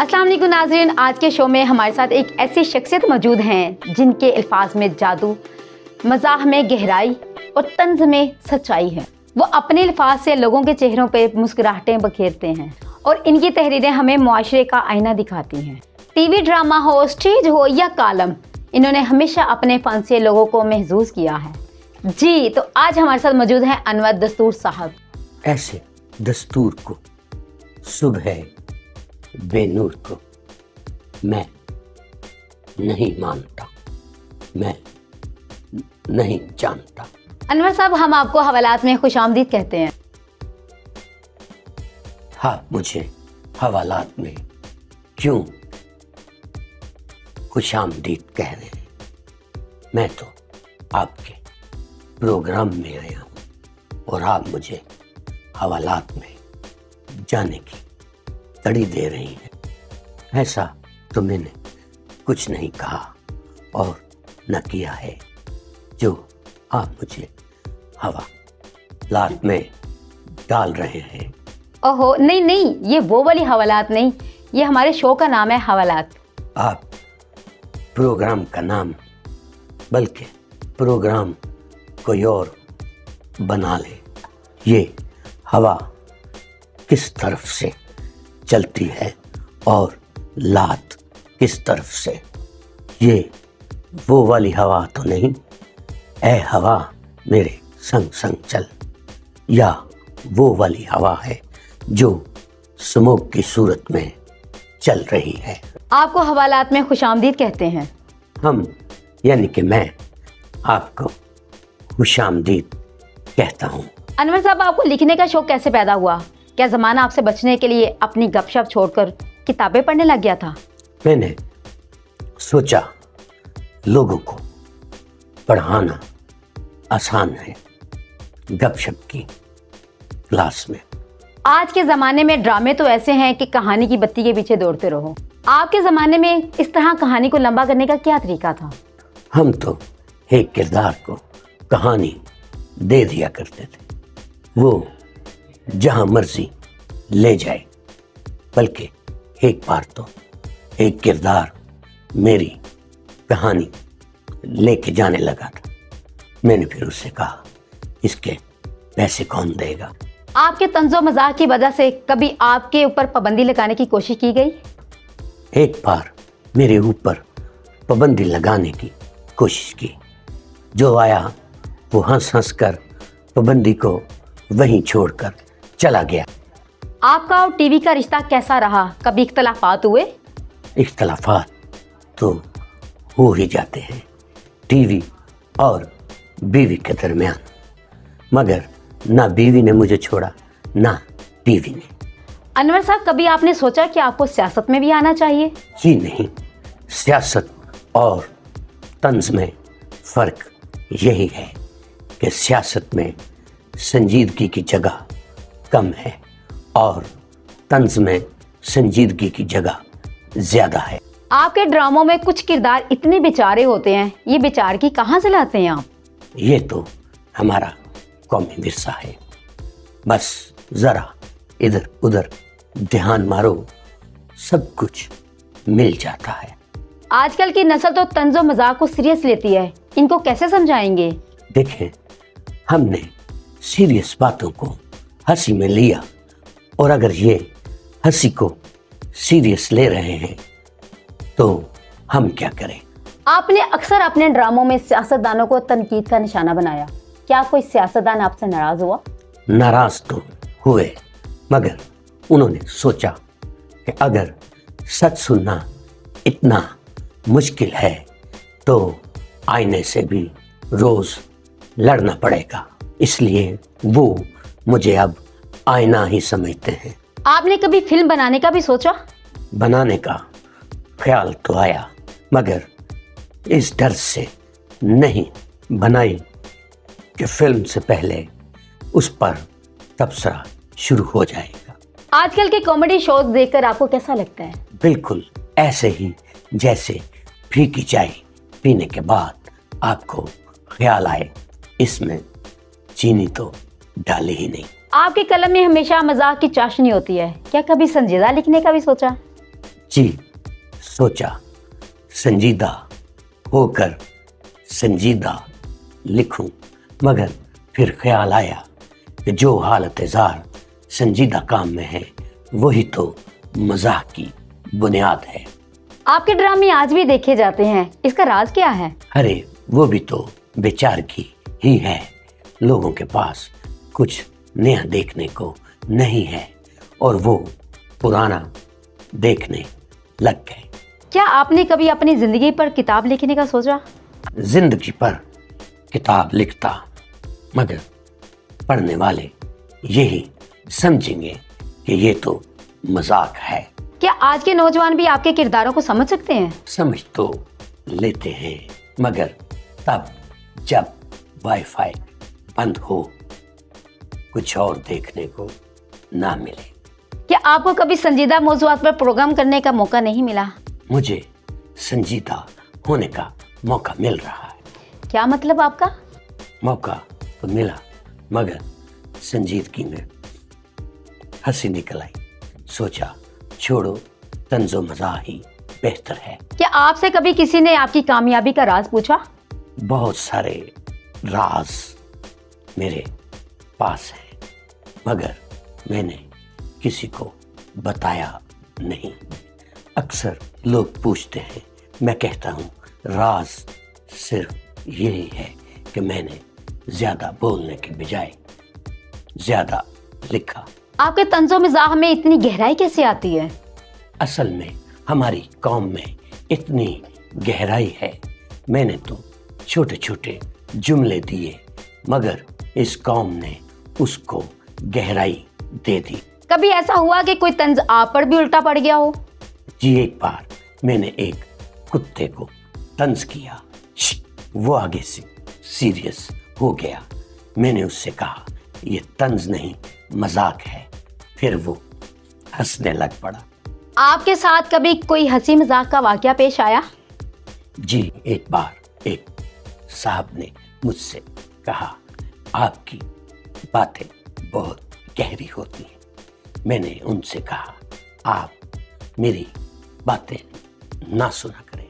अस्सलाम वालेकुम नाज़रीन, आज के शो में हमारे साथ एक ऐसी शख्सियत मौजूद हैं जिनके अल्फाज में जादू, मज़ाह में गहराई और तंज में सच्चाई है। वो अपने अल्फाज से लोगों के चेहरों पे मुस्कुराहटें बखेरते हैं और इनकी तहरीरें हमें मुआशरे का आईना दिखाती हैं। टीवी ड्रामा हो, स्टेज हो या कालम, इन्होंने हमेशा अपने फ़न से लोगों को महसूस किया है। जी, तो आज हमारे साथ मौजूद हैं अनवर दस्तूर साहब। ऐसे दस्तूर को, सुबह बेनूर को मैं नहीं मानता, मैं नहीं जानता। अनवर साहब, हम आपको हवालात में खुशामदीद कहते हैं। हाँ, मुझे हवालात में क्यों खुशामदीद कह रहे हैं? मैं तो आपके प्रोग्राम में आया हूँ और आप मुझे हवालात में जाने की तड़ी दे रही हैं। ऐसा तो मैंने कुछ नहीं कहा और न किया है जो आप मुझे हवालात में डाल रहे हैं। ओहो, नहीं नहीं, ये वो वाली हवालात नहीं, ये हमारे शो का नाम है हवालात। आप प्रोग्राम का नाम बल्कि प्रोग्राम कोई और बना ले। ये हवा किस तरफ से चलती है और लात किस तरफ से? ये वो वाली हवा तो नहीं, ऐ हवा मेरे संग संग चल, या वो वाली हवा है जो स्मोक की सूरत में चल रही है। आपको हवालात में खुशामदीद कहते हैं। हम यानी कि मैं आपको खुशामदीद कहता हूँ। अनवर साहब, आपको लिखने का शौक कैसे पैदा हुआ? क्या ज़माना आपसे बचने के लिए अपनी गपशप छोड़कर किताबें पढ़ने लग गया था? मैंने सोचा लोगों को पढ़ाना आसान है गपशप की क्लास में। आज के ज़माने में ड्रामे तो ऐसे हैं कि कहानी की बत्ती के पीछे दौड़ते रहो। आपके ज़माने में इस तरह कहानी को लंबा करने का क्या तरीका था? हम तो एक किरदार को कहानी दे दिया करते थे, वो जहां मर्जी ले जाए। बल्कि एक बार तो एक किरदार मेरी कहानी लेके जाने लगा था। मैंने फिर उससे कहा, इसके पैसे कौन देगा? आपके तंज़ो मज़ाक की वजह से कभी आपके ऊपर पाबंदी लगाने की कोशिश की गई? एक बार मेरे ऊपर पाबंदी लगाने की कोशिश की, जो आया वो हंस हंस कर पाबंदी को वहीं छोड़कर चला गया। आपका और टीवी का रिश्ता कैसा रहा? कभी इख्तलाफात हुए? इख्तलाफात तो हो ही जाते हैं टीवी और बीवी के दरमियान, मगर ना बीवी ने मुझे छोड़ा ना टीवी ने। अनवर साहब, कभी आपने सोचा कि आपको सियासत में भी आना चाहिए? जी नहीं, सियासत और तंज में फ़र्क यही है कि सियासत में संजीदगी की जगह कम है और तंज में संजीदगी की जगह ज़्यादा है। आपके ड्रामों में कुछ किरदार इतने बेचारे होते हैं, ये बेचारगी कहाँ से लाते हैं आप? ये तो हमारा कौमी विरसा है। बस ज़रा इधर उधर ध्यान मारो, सब कुछ मिल जाता है। आजकल की नस्ल तो तंज़ो मज़ाक को सीरियस लेती है, इनको कैसे समझाएंगे? देखें, हमने सीरियस बातों को हंसी में लिया और अगर ये हंसी को सीरियस ले रहे हैं तो हम क्या करें? आपने अक्सर अपने ड्रामों में सियासतदानों को तनकीद का निशाना बनाया। क्या कोई सियासतदान आपसे नाराज हुआ? नाराज तो हुए, मगर उन्होंने सोचा कि अगर सच सुनना इतना मुश्किल है तो आईने से भी रोज लड़ना पड़ेगा, इसलिए वो मुझे अब आईना ही समझते हैं। आपने कभी फिल्म बनाने का भी सोचा? बनाने का ख्याल तो आया, मगर इस डर से नहीं बनाई कि फिल्म से पहले उस पर तबसरा शुरू हो जाएगा। आजकल के कॉमेडी शोज देखकर आपको कैसा लगता है? बिल्कुल ऐसे ही जैसे फीकी चाय पीने के बाद आपको ख्याल आए इसमें चीनी तो डाली ही नहीं। आपके कलम में हमेशा मजाक की चाशनी होती है, क्या कभी संजीदा लिखने का भी सोचा? जी, सोचा संजीदा होकर संजीदा लिखूं, मगर फिर ख्याल आया कि जो हालत ज़ार संजीदा काम में है वही तो मजाक की बुनियाद है। आपके ड्रामे आज भी देखे जाते हैं, इसका राज क्या है? अरे वो भी तो बेचारगी ही है, लोगों के पास कुछ नया देखने को नहीं है और वो पुराना देखने लग गए। क्या आपने कभी अपनी जिंदगी पर किताब लिखने का सोचा? जिंदगी पर किताब लिखता, मगर पढ़ने वाले यही समझेंगे कि ये तो मजाक है। क्या आज के नौजवान भी आपके किरदारों को समझ सकते हैं? समझ तो लेते हैं, मगर तब जब वाईफाई बंद हो, कुछ और देखने को ना मिले। क्या आपको कभी संजीदा मौज़ूआत पर प्रोग्राम करने का मौका नहीं मिला? मुझे संजीदा होने का मौका मिल रहा है। क्या मतलब आपका? मौका तो मिला, मगर संजीदगी में हंसी निकल आई। सोचा छोड़ो, तंजो मज़ाह ही बेहतर है। क्या आपसे कभी किसी ने आपकी कामयाबी का राज पूछा? बहुत सारे राज मेरे पास हैं, मगर मैंने किसी को बताया नहीं। अक्सर लोग पूछते हैं, मैं कहता हूँ राज सिर्फ यही है कि मैंने ज्यादा बोलने के बजाय ज्यादा लिखा। आपके तंजो मिजाह में इतनी गहराई कैसे आती है? असल में हमारी कौम में इतनी गहराई है, मैंने तो छोटे छोटे जुमले दिए, मगर इस कौम ने उसको गहराई दे दी। कभी ऐसा हुआ कि कोई तंज आप पर भी उल्टा पड़ गया हो? जी, एक बार मैंने एक कुत्ते को तंज किया, वो आगे से सीरियस हो गया। मैंने उससे कहा ये तंज नहीं मजाक है, फिर वो हंसने लग पड़ा। आपके साथ कभी कोई हंसी मजाक का वाकया पेश आया? जी, एक बार एक साहब ने मुझसे कहा आपकी बातें बहुत गहरी होती हैं। मैंने उनसे कहा आप मेरी बातें ना सुना करें,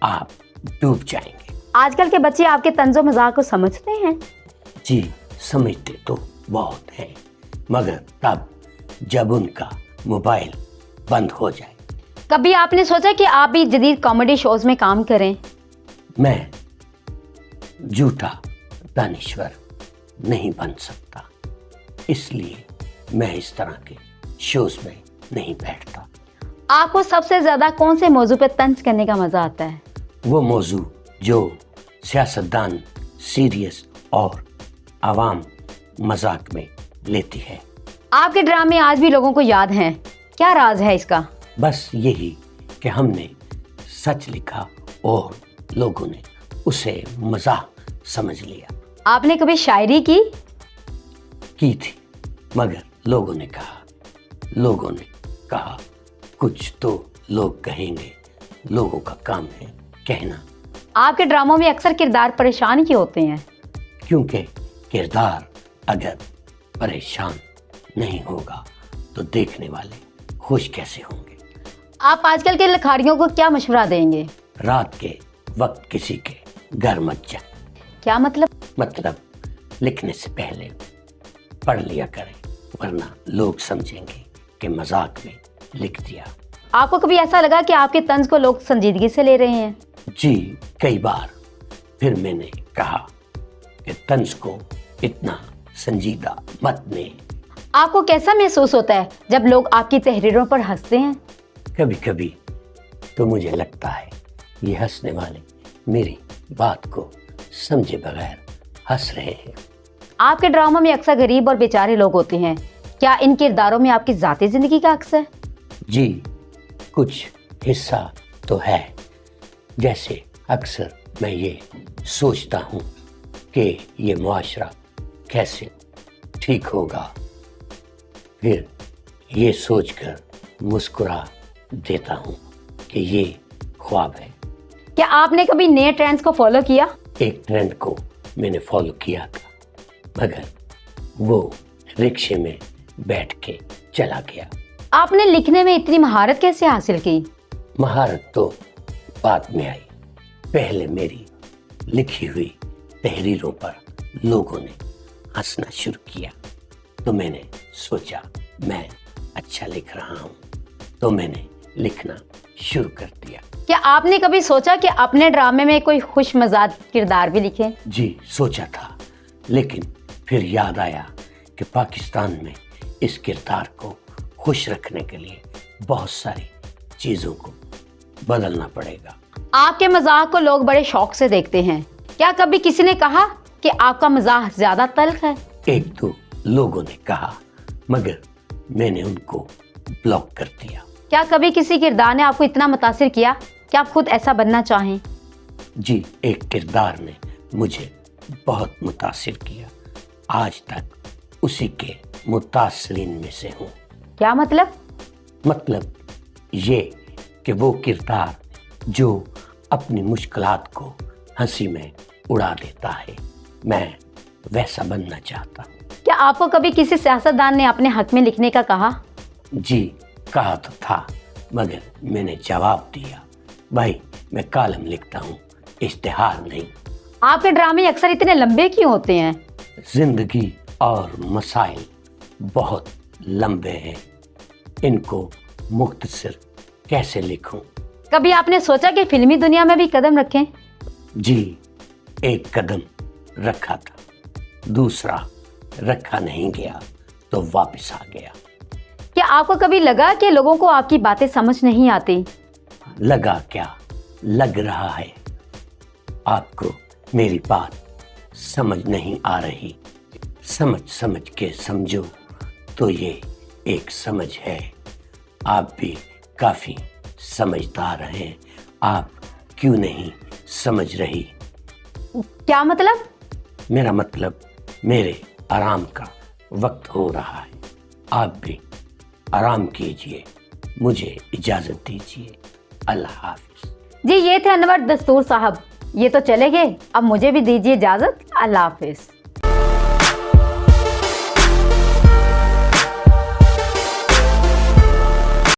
आप डूब जाएंगे। आजकल के बच्चे आपके तंजो मजाक को समझते हैं? जी, समझते तो बहुत हैं, मगर तब जब उनका मोबाइल बंद हो जाए। कभी आपने सोचा कि आप भी जदीद कॉमेडी शोज में काम करें? मैं झूठा दानिश्वर नहीं बन सकता, इसलिए मैं इस तरह के शोज में नहीं बैठता। आपको सबसे ज्यादा कौन से मौजू पे तंज करने का मजा आता है? वो मौजू जो सियासतदान सीरियस और आवाम मजाक में लेती है। आपके ड्रामे आज भी लोगों को याद हैं, क्या राज है इसका? बस यही कि हमने सच लिखा और लोगों ने उसे मजाक समझ लिया। आपने कभी शायरी की? की थी, मगर लोगों ने कहा कुछ तो लोग कहेंगे, लोगों का काम है कहना। आपके ड्रामों में अक्सर किरदार परेशान क्यों होते हैं? क्योंकि किरदार अगर परेशान नहीं होगा तो देखने वाले खुश कैसे होंगे। आप आजकल के लिखारियों को क्या मशवरा देंगे? रात के वक्त किसी के घर मत जाए। क्या मतलब? मतलब लिखने से पहले पढ़ लिया करें, वरना लोग समझेंगे कि मजाक में लिख दिया। आपको कभी ऐसा लगा कि आपके तंज को लोग संजीदगी से ले रहे हैं? जी, कई बार। फिर मैंने कहा कि तंज को इतना संजीदा मत लें। आपको कैसा महसूस होता है जब लोग आपकी तहरीरों पर हंसते हैं? कभी कभी तो मुझे लगता है ये हंसने वाले मेरी बात को समझे बगैर हंस रहे हैं। आपके ड्रामा में अक्सर गरीब और बेचारे लोग होते हैं, क्या इन किरदारों में आपकी जाती जिंदगी का अक्स है? जी, कुछ हिस्सा तो है। जैसे अक्सर मैं ये सोचता हूँ कि ये मुआशरा कैसे ठीक होगा, फिर ये सोचकर मुस्कुरा देता हूँ कि ये ख्वाब है। क्या आपने कभी नए ट्रेंड्स को फॉलो किया? एक ट्रेंड को मैंने फॉलो किया था, मगर वो रिक्शे में बैठ के चला गया। आपने लिखने में इतनी महारत कैसे हासिल की? مہارت تو بعد میں آئی. پہلے میری لکھی ہوئی تحریروں پر لوگوں نے ہنسنا شروع کیا تو میں نے سوچا میں اچھا لکھ رہا ہوں تو میں نے لکھنا شروع کر دیا. کیا آپ نے کبھی سوچا کہ اپنے ڈرامے میں کوئی خوش مزاج کردار بھی لکھیں؟ جی سوچا تھا، لیکن پھر یاد آیا کہ پاکستان میں اس کردار کو خوش رکھنے کے لیے بہت ساری چیزوں کو بدلنا پڑے گا. آپ کے مزاح کو لوگ بڑے شوق سے دیکھتے ہیں. کیا کبھی کسی نے کہا کہ آپ کا مزاح زیادہ تلخ ہے؟ ایک دو لوگوں نے کہا، مگر میں نے ان کو بلاک کر دیا. کیا کبھی کسی کردار نے آپ کو اتنا متاثر کیا کہ آپ خود ایسا بننا چاہیں؟ جی ایک کردار نے مجھے بہت متاثر کیا، آج تک اسی کے متاثرین میں سے ہوں. کیا مطلب؟ مطلب یہ کہ وہ کردار جو اپنی مشکلات کو ہنسی میں اڑا دیتا ہے، میں ویسا بننا چاہتا ہوں. کیا آپ کو کبھی کسی سیاستدان نے اپنے حق میں لکھنے کا کہا؟ جی کہا تو تھا، مگر میں نے جواب دیا، بھائی میں کالم لکھتا ہوں، اشتہار نہیں. آپ کے ڈرامے اکثر اتنے لمبے کیوں ہوتے ہیں؟ زندگی اور مسائل بہت لمبے ہیں، ان کو مختصر کیسے لکھوں. کبھی آپ نے سوچا کہ فلمی دنیا میں بھی قدم رکھیں؟ جی ایک قدم رکھا تھا، دوسرا رکھا نہیں گیا تو واپس آ گیا. کیا آپ کو کبھی لگا کہ لوگوں کو آپ کی باتیں سمجھ نہیں آتی؟ لگا کیا، لگ رہا ہے. آپ کو میری بات سمجھ نہیں آ رہی، سمجھ کے سمجھو تو یہ ایک سمجھ ہے. آپ بھی کافی سمجھدار ہیں، آپ کیوں نہیں سمجھ رہی؟ کیا مطلب؟ میرا مطلب میرے آرام کا وقت ہو رہا ہے، آپ بھی آرام کیجئے، مجھے اجازت دیجئے. اللہ حافظ. جی یہ تھے انور دستور صاحب، یہ تو چلے گئے، اب مجھے بھی دیجیے اجازت. اللہ حافظ.